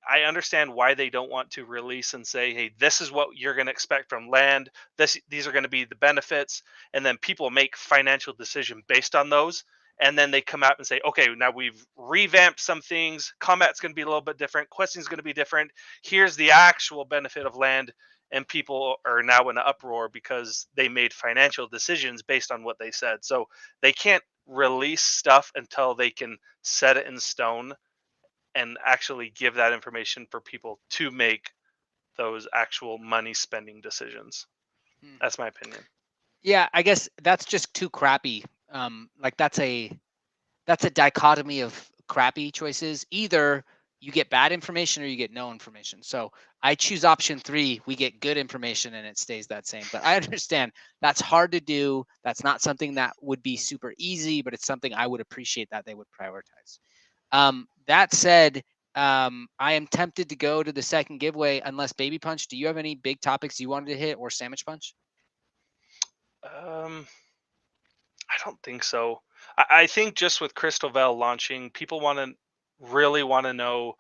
D: I understand why they don't want to release and say, "Hey, this is what you're going to expect from land. These are going to be the benefits," and then people make financial decision based on those. and then they come out and say, okay, now we've revamped some things. Combat's going to be a little bit different. Question's going to be different. Here's the actual benefit of land. And people are now in an uproar because they made financial decisions based on what they said. So they can't release stuff until they can set it in stone and actually give that information for people to make those actual money spending decisions. That's my opinion.
B: Yeah, I guess that's just too crappy. Like that's a dichotomy of crappy choices. Either you get bad information or you get no information. So I choose option 3. We get good information and it stays that same. But I understand that's hard to do. That's not something that would be super easy, but it's something I would appreciate that they would prioritize. That said, I am tempted to go to the second giveaway unless Baby Punch, do you have any big topics you wanted to hit, or Sandwich Punch?
D: I don't think so. I think just with Crystalvale launching, people really want to know,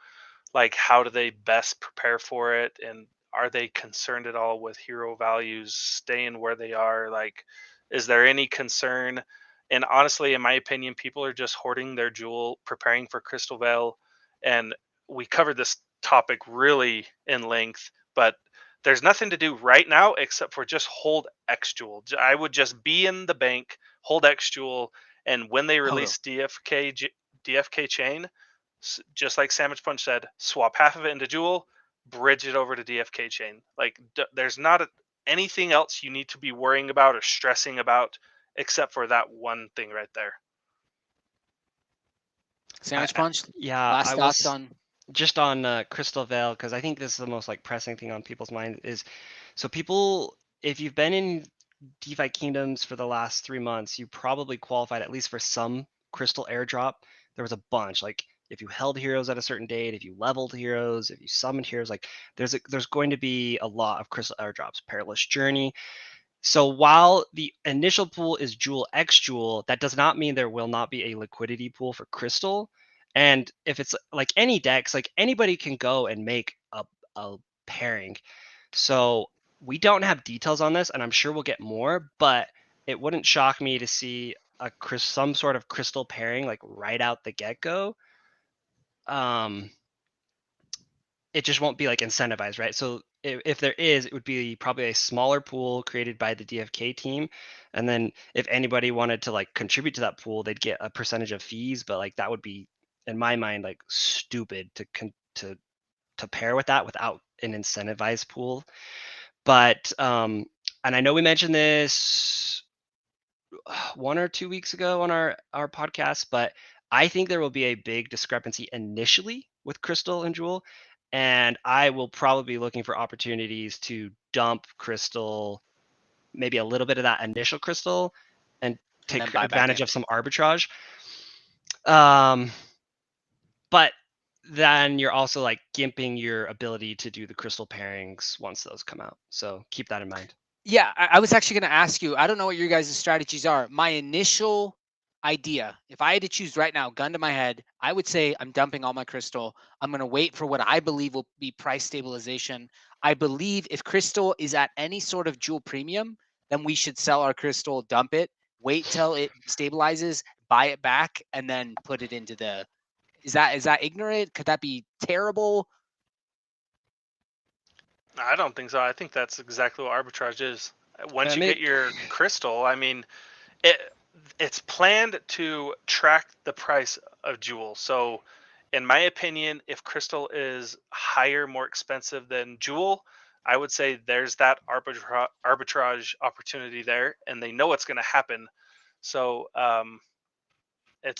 D: like, how do they best prepare for it, and are they concerned at all with hero values staying where they are? Like, is there any concern? And honestly, in my opinion, people are just hoarding their jewel, preparing for Crystalvale. And we covered this topic really in length, but there's nothing to do right now except for just hold X jewel. I would just be in the bank, hold X jewel, and when they release DFK chain, just like Sandwich Punch said, swap half of it into jewel, bridge it over to DFK chain. Like, there's not anything else you need to be worrying about or stressing about except for that one thing right there.
B: Sandwich Punch?
C: Yeah,
B: Last
C: I
B: thoughts
C: was
B: on
C: just on Crystalvale, because I think this is the most like pressing thing on people's mind is, so people, if you've been in DeFi Kingdoms for the last 3 months, you probably qualified at least for some crystal airdrop. There was a bunch, like if you held heroes at a certain date, if you leveled heroes, if you summoned heroes, like there's going to be a lot of crystal airdrops. Perilous Journey. So while the initial pool is Jewel X Jewel, that does not mean there will not be a liquidity pool for crystal. And if it's like any decks, like anybody can go and make a pairing. So we don't have details on this, and I'm sure we'll get more, but it wouldn't shock me to see some sort of crystal pairing like right out the get-go. It just won't be like incentivized, right? So if there is, it would be probably a smaller pool created by the DFK team, and then if anybody wanted to like contribute to that pool, they'd get a percentage of fees. But like that would be, in my mind, like stupid to pair with that without an incentivized pool. But and I know we mentioned this 1 or 2 weeks ago on our podcast, but I think there will be a big discrepancy initially with Crystal and Jewel, and I will probably be looking for opportunities to dump Crystal, maybe a little bit of that initial Crystal, and take advantage of some arbitrage. But then you're also like gimping your ability to do the crystal pairings once those come out. So keep that in mind.
B: Yeah, I was actually going to ask you, I don't know what your guys' strategies are. My initial idea, if I had to choose right now, gun to my head, I would say I'm dumping all my crystal. I'm going to wait for what I believe will be price stabilization. I believe if crystal is at any sort of jewel premium, then we should sell our crystal, dump it, wait till it stabilizes, buy it back, and then put it into the... Is that ignorant? Could that be terrible?
D: I don't think so. I think that's exactly what arbitrage is. Once you get your crystal, I mean, it's planned to track the price of jewel. So in my opinion, if crystal is higher, more expensive than jewel, I would say there's that arbitrage opportunity there, and they know it's going to happen. So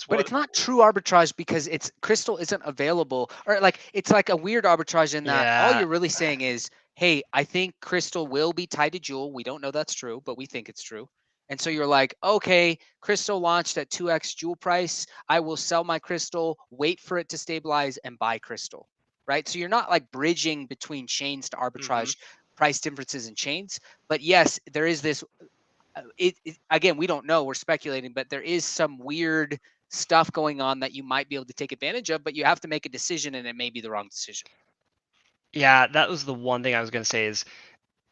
B: But it's not true arbitrage because it's crystal isn't available, or like it's like a weird arbitrage in that all you're really saying is, hey, I think crystal will be tied to jewel. We don't know that's true, but we think it's true. And so you're like, okay, crystal launched at 2x jewel price. I will sell my crystal, wait for it to stabilize, and buy crystal, right? So you're not like bridging between chains to arbitrage price differences in chains. But yes, there is this. Again, we don't know. We're speculating, but there is some weird stuff going on that you might be able to take advantage of, but you have to make a decision, and it may be the wrong decision.
C: Yeah, that was the one thing I was going to say is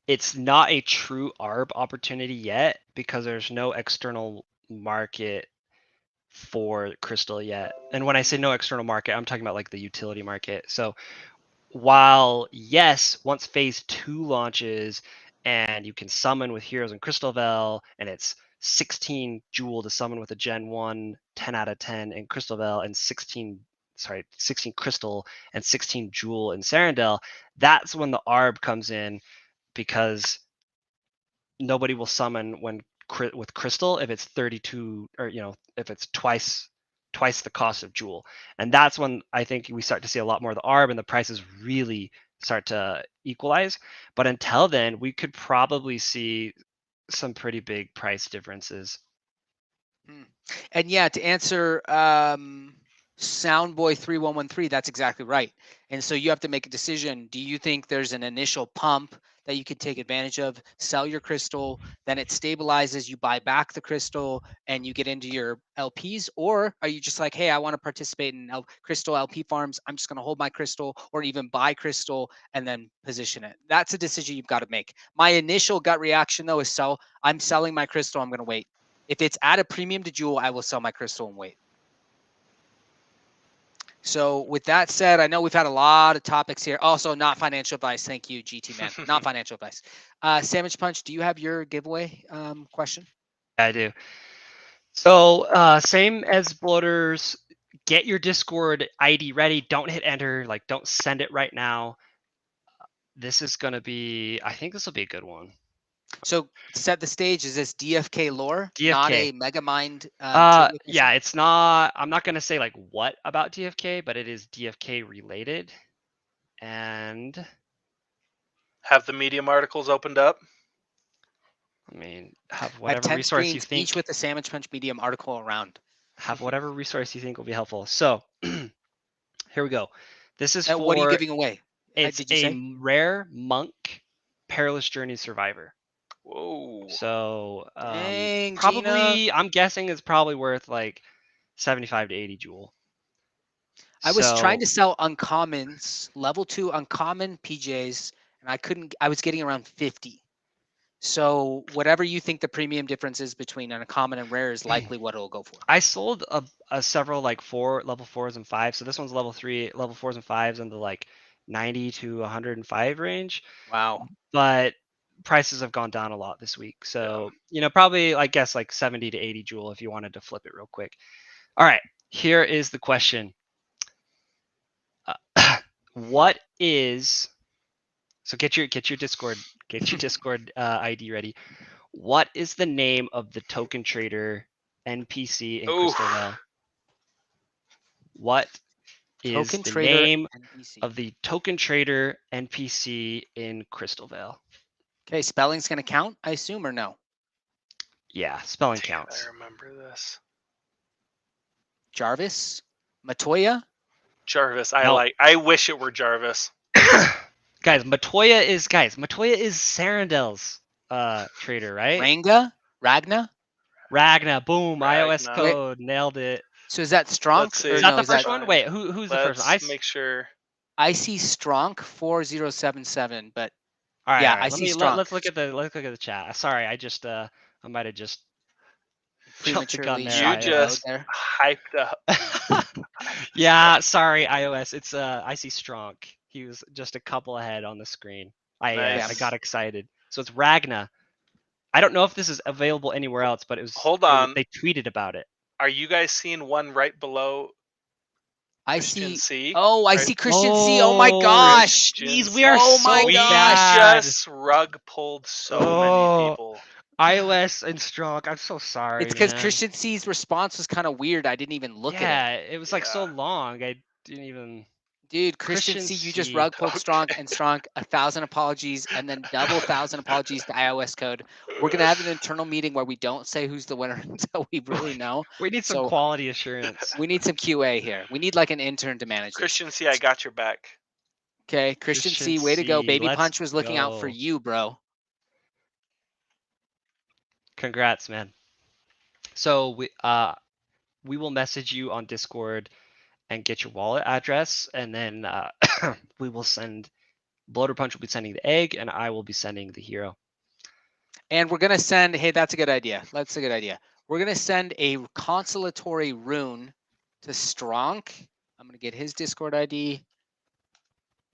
C: it's not a true ARB opportunity yet because there's no external market for Crystal yet. And when I say no external market, I'm talking about like the utility market. So while yes, once phase 2 launches and you can summon with heroes in Crystalvale, and it's 16 Jewel to summon with a Gen 1, 10 out of 10 in Crystalvale, and 16 Crystal and 16 Jewel in Serendale, that's when the ARB comes in, because nobody will summon with Crystal if it's 32, or if it's twice the cost of Jewel. And that's when I think we start to see a lot more of the ARB and the prices really start to equalize. But until then, we could probably see some pretty big price differences.
B: And yeah, to answer Soundboy3113, that's exactly right. And so you have to make a decision. Do you think there's an initial pump that you could take advantage of, sell your crystal, then it stabilizes, you buy back the crystal, and you get into your LPs? Or are you just like, hey, I want to participate in crystal LP farms, I'm just going to hold my crystal, or even buy crystal and then position it? That's a decision you've got to make. My initial gut reaction, though, is sell. I'm selling my crystal, I'm going to wait. If it's at a premium to Jewel, I will sell my crystal and wait. So with that said, I know we've had a lot of topics here. Also, not financial advice. Thank you, GT man. Not financial advice. Sandwich Punch, do you have your giveaway question?
C: I do. So same as bloaters, get your Discord ID ready. Don't hit enter. Like, don't send it right now. This is going to be, I think this will be a good one.
B: So set the stage. Is this DFK lore?
C: DFK.
B: Not a Megamind?
C: Yeah, it's not. I'm not going to say like what about DFK, but it is DFK related. And
D: have the Medium articles opened up?
C: I mean, have whatever resource you think.
B: Each with the Sandwich Punch Medium article around.
C: Have whatever resource you think will be helpful. So here we go. This is for.
B: What are you giving away?
C: It's a rare Monk Perilous Journey Survivor.
D: Whoa.
C: So
B: Dang,
C: probably, Gina. I'm guessing it's probably worth like 75 to 80 Jewel.
B: I was trying to sell uncommons, level 2 uncommon PJs, and I couldn't. I was getting around 50. So whatever you think the premium difference is between an uncommon and rare is likely what it'll go for.
C: I sold a several like level 4s and 5s. So this one's level 3, level 4s and 5s in the like 90 to 105 range.
B: Wow.
C: But prices have gone down a lot this week. So, probably, I guess, like 70 to 80 Jewel if you wanted to flip it real quick. All right, here is the question. What is, so get your Discord, ID ready. What is the name of the token trader NPC in Crystalvale? What is the name of the token trader NPC in Crystalvale?
B: Okay, spelling's going to count, I assume, or no?
C: Yeah, spelling counts.
D: I remember this.
B: Jarvis? Matoya?
D: Jarvis. I wish it were Jarvis.
C: Guys, Matoya is Serendale's trader, right?
B: Ragna?
C: Boom, iOS code. Nailed it.
B: So is that Stronk?
C: Is that the first one? Wait, who's the first one?
D: Let's make sure.
B: I see Stronk 4077, but
C: all right,
B: I see Stronk.
C: Let's look at the chat. Sorry, I might have just jumped the gun there.
D: You just hyped up.
C: Yeah, sorry, iOS. It's I see Stronk. He was just a couple ahead on the screen. I got excited. So it's Ragna. I don't know if this is available anywhere else, but it was.
D: Hold on.
C: They tweeted about it.
D: Are you guys seeing one right below?
B: I
D: Christian
B: see.
D: C?
B: Oh, I see Christian C. Oh my gosh!
C: Jeez, we are
B: we
D: just rug pulled so many people.
C: iOS and Stronk. I'm so sorry.
B: It's because Christian C's response was kind of weird. I didn't even look at it.
C: Yeah, it was like so long. I didn't even.
B: Dude, Christian C, you just rug pulled Stronk and Stronk 1,000 apologies and then double 1,000 apologies to iOS code. We're gonna have an internal meeting where we don't say who's the winner until we really know.
C: We need some quality assurance.
B: We need some QA here. We need like an intern to manage
D: Christian C, I got your back.
B: Okay, Christian C, way to go. Baby Punch was looking out for you, bro.
C: Congrats, man. So we will message you on Discord and get your wallet address, and then we will send. Bloater Punch will be sending the egg, and I will be sending the hero.
B: And we're gonna send. Hey, that's a good idea. We're we're gonna send a consolatory rune to Stronk. I'm gonna get his Discord ID.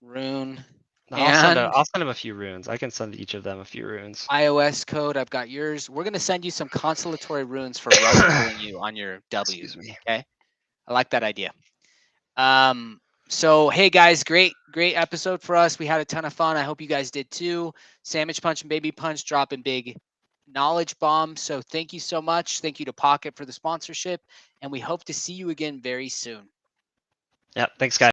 B: Rune.
C: I'll send
B: And
C: him a few runes. I can send each of them a few runes.
B: iOS code. I've got yours. We're gonna send you some consolatory runes for rug pulling you on your W.
C: Excuse me.
B: Okay. I like that idea. So hey guys, great episode for us. We had a ton of fun. I hope you guys did too. Sandwich Punch and Baby Punch dropping big knowledge bombs. So thank you so much. Thank you to Pocket for the sponsorship, and we hope to see you again very soon.
C: Yeah, thanks guys.